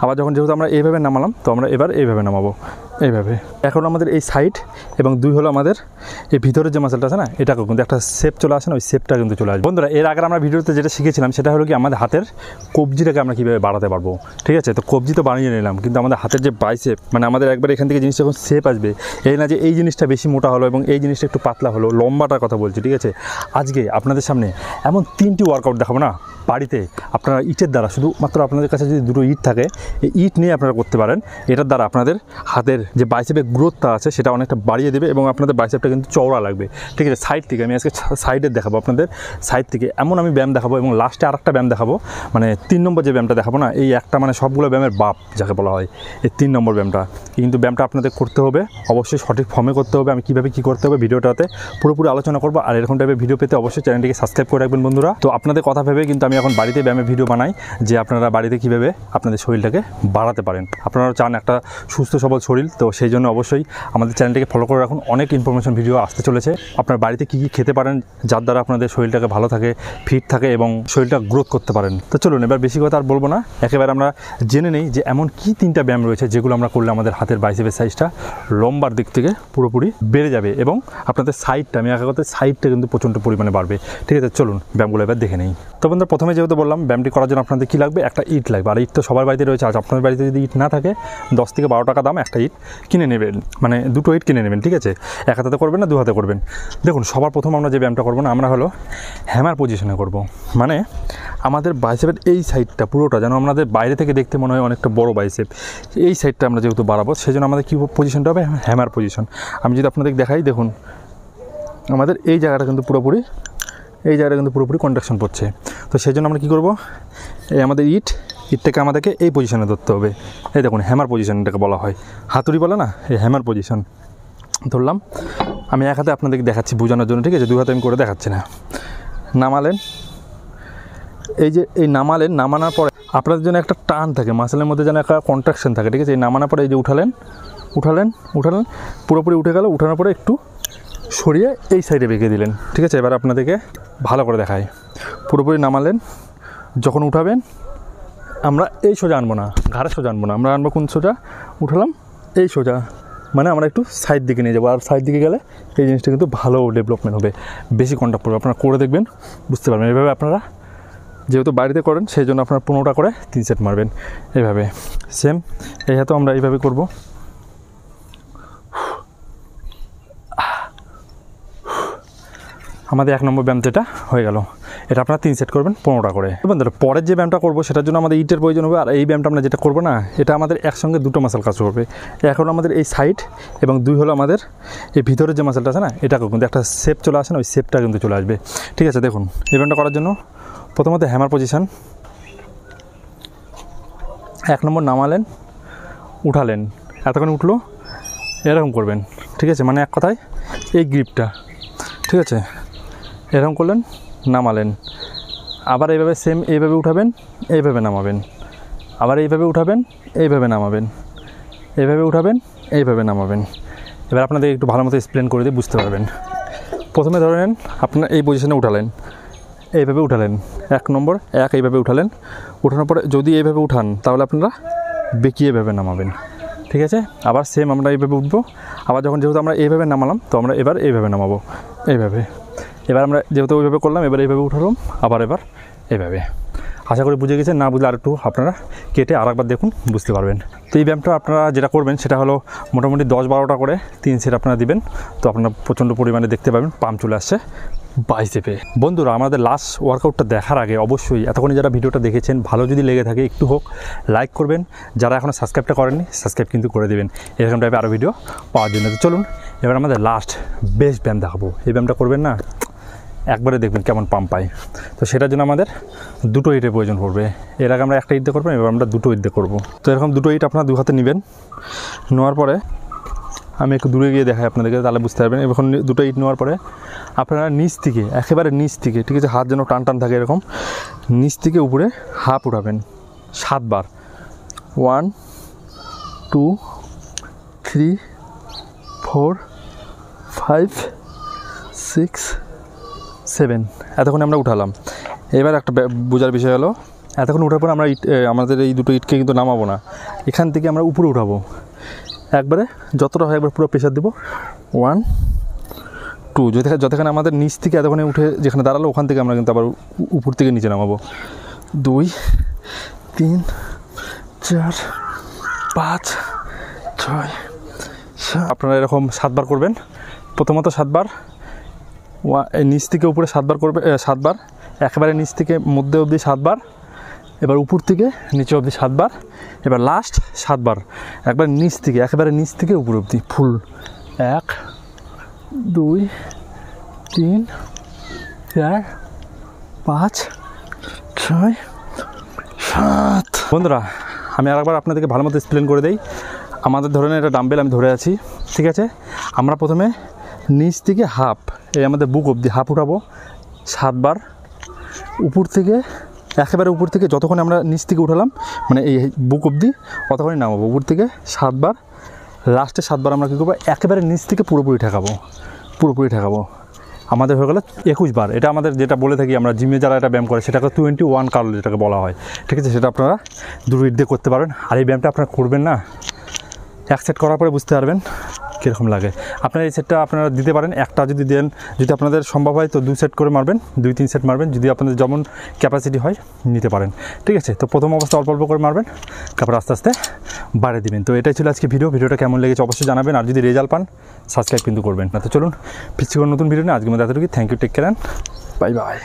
আবার যখন যেহেতু আমরা এইভাবে নামালাম তো আমরা এবার এইভাবে নামাবো, এইভাবে। এখন আমাদের এই সাইড এবং 2 হলো আমাদের এই ভিতরের যে মাসেলটা আছে না, এটাকেও কিন্তু একটা শেপ চলে আসে না, ওই শেপটা কিন্তু চলে আসবে। বন্ধুরা, এর আগে আমরা ভিডিওতে যেটা শিখেছিলাম সেটা হলো কি আমাদের হাতের কবজিটাকে আমরা কীভাবে বাড়াতে পারবো, ঠিক আছে। তো কবজি তো বানিয়ে নিলাম, কিন্তু আমাদের হাতের যে বাইসেপ, মানে আমাদের একবার এখান থেকে জিনিসটা যখন শেপ আসবে, এই না যে এই জিনিসটা বেশি মোটা হলো এবং এই জিনিসটা একটু পাতলা হলো, লম্বাটার কথা বলছি, ঠিক আছে। আজকে আপনাদের সামনে এমন 3টি ওয়ার্কআউট দেখাবো না, বাড়িতে আপনারা ইটের দ্বারা, শুধুমাত্র আপনাদের কাছে যদি 2টো ইট থাকে, এই ইট নিয়ে আপনারা করতে পারেন। এটার দ্বারা আপনাদের হাতের যে বাইসেপের গ্রোথটা আছে সেটা অনেকটা বাড়িয়ে দেবে এবং আপনাদের বাইসেপটা কিন্তু চওড়া লাগবে, ঠিক আছে। সাইড থেকে আমি আজকে সাইডের দেখাবো আপনাদের, সাইড থেকে এমন আমি ব্যায়াম দেখাবো এবং লাস্টে আরেকটা ব্যায়াম দেখাবো, মানে 3 নম্বর যে ব্যায়ামটা দেখাবো না, এই একটা মানে সবগুলো ব্যায়ামের বাপ যাকে বলা হয়, এই 3 নম্বর ব্যায়ামটা। কিন্তু ব্যায়ামটা আপনাদের করতে হবে অবশ্যই সঠিক ফর্মে করতে হবে। আমি কীভাবে কী করতে হবে ভিডিওটাতে পুরোপুরি আলোচনা করবো। আর এরকম টাইপের ভিডিও পেতে অবশ্যই চ্যানেলটিকে সাবস্ক্রাইব করে রাখবেন বন্ধুরা। তো আপনাদের কথা ভেবে কিন্তু আমি এখন বাড়িতে ব্যায়ামের ভিডিও বানাই, যে আপনারা বাড়িতে কীভাবে আপনাদের শরীরটাকে বাড়াতে পারেন। আপনারা চান একটা সুস্থ সবল শরীর, তো সেই জন্য অবশ্যই আমাদের চ্যানেলটিকে ফলো করে রাখুন। অনেক ইনফরমেশন ভিডিও আসতে চলেছে। আপনার বাড়িতে কী কী খেতে পারেন যার দ্বারা আপনাদের শরীরটাকে ভালো থাকে, ফিট থাকে এবং শরীরটা গ্রোথ করতে পারেন। তো চলুন, এবার বেশি কথা আর বলবো না, একেবারে আমরা জেনে নেই যে এমন কী 3টা ব্যায়াম রয়েছে যেগুলো আমরা করলে আমাদের হাতের বাইসেপের সাইজটা লম্বার দিক থেকে পুরোপুরি বেড়ে যাবে এবং আপনাদের সাইডটা, আমি একা কথা সাইডটা কিন্তু প্রচণ্ড পরিমাণে বাড়বে, ঠিক আছে। চলুন ব্যায়ামগুলো এবার দেখে নেই। তো বন্ধুরা, প্রথমে যেহেতু বললাম ব্যায়ামটি করার জন্য আপনাদের কী লাগবে, একটা ইট লাগবে। আর ইট তো সবার বাড়িতে রয়েছে। আজ আপনাদের বাড়িতে যদি ইট না থাকে 10 থেকে 12 টাকা দাম একটা ইট কিনে নেবেন, মানে 2টো ইট কিনে নেবেন, ঠিক আছে। এক হাতে করবেন না 2 হাতে করবেন। দেখুন, সবার প্রথম আমরা যে ব্যায়ামটা করবো না, আমরা হলো হ্যামার পজিশনে করব। মানে আমাদের বাইসেপের এই সাইডটা পুরোটা যেন আমাদের বাইরে থেকে দেখতে মনে হয় অনেকটা বড় বাইসেপ, এই সাইডটা আমরা যেহেতু বাড়াবো সেই জন্য আমাদের কী পজিশনটা হবে, হ্যামার পজিশন। আমি যদি আপনাদের দেখাই, দেখুন আমাদের এই জায়গাটা কিন্তু পুরোপুরি, এই জায়গাটা কিন্তু পুরোপুরি কন্ট্রাকশন পড়ছে। তো সেই জন্য আমরা কী করবো, এই আমাদের ইটটাকে আমাদেরকে এই পজিশনে ধরতে হবে। এই দেখুন হ্যামার পজিশন এটাকে বলা হয়, হাতুড়ি বলে না, এই হ্যামার পজিশন ধরলাম। আমি এক হাতে আপনাদেরকে দেখাচ্ছি বোঝানোর জন্য, ঠিক আছে। 2 হাতে আমি করে দেখাচ্ছি না। নামালেন, এই যে এই নামানোর পরে আপনাদের জন্য একটা টান থাকে, মাসেলের মধ্যে যেন একটা কন্ট্রাকশন থাকে, ঠিক আছে। এই নামানোর পরে এই যে উঠালেন পুরোপুরি উঠে গেল। উঠানোর পরে একটু সরিয়ে এই সাইডে বেঁকে দিলেন, ঠিক আছে। এবার আপনাদেরকে ভালো করে দেখায়। পুরোপুরি নামালেন, যখন উঠাবেন আমরা এই সোজা আনবো না, ঘাড়ে সোজা আনবো না, আমরা আনবো কোন সোজা, উঠালাম এই সোজা, মানে আমরা একটু সাইড দিকে নিয়ে যাবো। আর সাইড দিকে গেলে এই জিনিসটা কিন্তু ভালো ডেভেলপমেন্ট হবে, বেশি কন্ট্যাক্ট পড়বে। আপনারা করে দেখবেন, বুঝতে পারবেন। এইভাবে আপনারা যেহেতু বাড়িতে করেন সেই জন্য আপনারা 15টা করে 3 সেট মারবেন। এইভাবে সেম এই হাতেও আমরা এইভাবে করব। আমাদের 1 নম্বর ব্যায়াম যেটা হয়ে গেল, এটা আপনারা 3 সেট করবেন 15টা করে। বন্ধুরা, পরের যে ব্যায়ামটা করবো সেটার জন্য আমাদের ইটের প্রয়োজন হবে। আর এই ব্যায়ামটা আমরা যেটা করবো না, এটা আমাদের একসঙ্গে 2টো মাসেল কাজ করবে। এখন আমাদের এই সাইড এবং 2 হলো আমাদের এই ভিতরের যে মাসেলটা আছে না, এটাকেও কিন্তু একটা শেপ চলে আসে না, ওই শেপটা কিন্তু চলে আসবে, ঠিক আছে। দেখুন এই ব্যায়ামটা করার জন্য প্রথমত হ্যামার পজিশন, 1 নম্বর নামালেন, উঠালেন, এতক্ষণ উঠলো, এরকম করবেন, ঠিক আছে। মানে এক কথায় এই গ্রিপটা, ঠিক আছে, এরকম করলেন, নামালেন, আবার এইভাবে সেম এইভাবে উঠাবেন, এইভাবে নামাবেন, আবার এইভাবে উঠাবেন, এইভাবে নামাবেন, এইভাবে উঠাবেন, এইভাবে নামাবেন। এবার আপনাদের একটু ভালো মতো এক্সপ্লেন করে দিয়ে বুঝতে পারবেন। প্রথমে ধরে নেন আপনার এই পজিশনে উঠালেন, এইভাবে উঠালেন, 1 নম্বর এইভাবে উঠালেন। উঠানোর পরে যদি এইভাবে উঠান তাহলে আপনারা বেঁকিয়ে এইভাবে নামাবেন, ঠিক আছে। আবার সেম আমরা এইভাবে উঠবো। আবার যখন যেহেতু আমরা এইভাবে নামালাম তো আমরা এবার এইভাবে নামাবো, এইভাবে। এবার আমরা যেহেতু ওইভাবে করলাম, এবার এইভাবে উঠালাম, আবার এইভাবে। আশা করি বুঝে গেছেন। না বুঝলে আর একটু আপনারা কেটে আরেকবার দেখুন, বুঝতে পারবেন। তো এই ব্যায়ামটা আপনারা যেটা করবেন সেটা হলো মোটামুটি 10-12টা করে 3 সেট আপনারা দিবেন। তো আপনারা প্রচণ্ড পরিমাণে দেখতে পাবেন পাম্প চলে আসছে বাইসেপে। বন্ধুরা, আমাদের লাস্ট ওয়ার্কআউটটা দেখার আগে অবশ্যই এতক্ষণে যারা ভিডিওটা দেখেছেন ভালো যদি লেগে থাকে একটু হোক লাইক করবেন। যারা এখনও সাবস্ক্রাইবটা করেননি সাবস্ক্রাইব কিন্তু করে দেবেন এরকম টাইপের আরও ভিডিও পাওয়ার জন্য। তো চলুন এবার আমাদের লাস্ট বেস্ট ব্যায়াম দেখাবো। এই ব্যায়ামটা করবেন না, একবারে দেখবেন কেমন পাম্প পাই। তো সেটার জন্য আমাদের 2টো ইটের প্রয়োজন পড়বে। এর আগে আমরা একটা ইট দিয়ে করবো, এবার আমরা 2টো ইট দিয়ে করবো। তো এরকম 2টো ইট আপনারা 2 হাতে নেবেন। নেওয়ার পরে আমি একটু দূরে গিয়ে দেখাই আপনাদেরকে, তাহলে বুঝতে পারবেন। এখন 2টো ইট নেওয়ার পরে আপনারা নিচ থেকে, একেবারে নিচ থেকে, ঠিক আছে, হাত যেন টান টান থাকে এরকম, নিচ থেকে উপরে হাফ উঠাবেন 7 বার। 1 2 3 4 5 6 7 এতক্ষণ আমরা উঠালাম। এবার একটা বোঝার বিষয় হলো এতক্ষণ ওঠার পর আমরা আমাদের এই দুটো ইটকে কিন্তু নামাবো না, এখান থেকে আমরা উপরে উঠাবো একবারে, যতটা হয় একবার পুরো প্রেশার দেবো। 1 2, যতক্ষণ আমাদের নিচ থেকে এতক্ষণে উঠে যেখানে দাঁড়ালো ওখান থেকে আমরা কিন্তু আবার উপর থেকে নিচে নামাবো। 2 3 4 5 6 7। আপনারা এরকম 7 বার করবেন। প্রথমত 7 বার, নিচ থেকে উপরে 7 বার করবে, 7 বার, একেবারে নিচ থেকে মধ্যে অবধি 7 বার, এবার উপর থেকে নিচে অবধি 7 বার, এবার লাস্ট 7 বার একবার নিচ থেকে, একেবারে নিচ থেকে উপর অবধি ফুল। 1 2 3 4 5 6 7। বন্ধুরা আমি আরেকবার আপনাদেরকে ভালো মতো এক্সপ্লেন করে দেই। আমাদের ধরনের একটা ডাম্বেল আমি ধরে আছি, ঠিক আছে? আমরা প্রথমে নিচ থেকে হাফ, এই আমাদের বুক অবধি হাফ উঠাবো 7 বার, উপর থেকে একেবারে উপর থেকে যতক্ষণ আমরা নিচ থেকে উঠালাম মানে এই বুক অবধি ততক্ষণই নামাবো, উপর থেকে 7 বার, লাস্টে 7 বার আমরা কী করবো একেবারে নিচ থেকে পুরোপুরি ঠেকাবো। আমাদের হয়ে গেলো 21 বার। এটা আমাদের যেটা বলে থাকি আমরা জিমে যারা এটা ব্যায়াম করে সেটাকে 21 কার্ল যেটাকে বলা হয়, ঠিক আছে? সেটা আপনারা দুটো ইট দিয়ে করতে পারবেন। আর এই ব্যায়ামটা আপনারা করবেন না, 1 সেট করার পরে বুঝতে পারবেন কীরকম লাগে। আপনারা এই সেটটা আপনারা দিতে পারেন, একটা যদি দেন, যদি আপনাদের সম্ভব হয় তো 2 সেট করে মারবেন, 2-3 সেট মারবেন, যদি আপনাদের যেমন ক্যাপাসিটি হয় নিতে পারেন, ঠিক আছে? তো প্রথম অবস্থা অল্প অল্প করে মারবেন, তারপর আস্তে আস্তে বাড়িয়ে দিবেন। তো এটাই ছিল আজকে ভিডিওটা কেমন লেগেছে অবশ্যই জানাবেন, আর যদি রেজাল্ট পান সাবস্ক্রাইব কিন্তু করবেন না। তো চলুন ফিরছি নতুন ভিডিও নিয়ে, আজকের মধ্যে এতটুকু। Thank you, take care, bye by.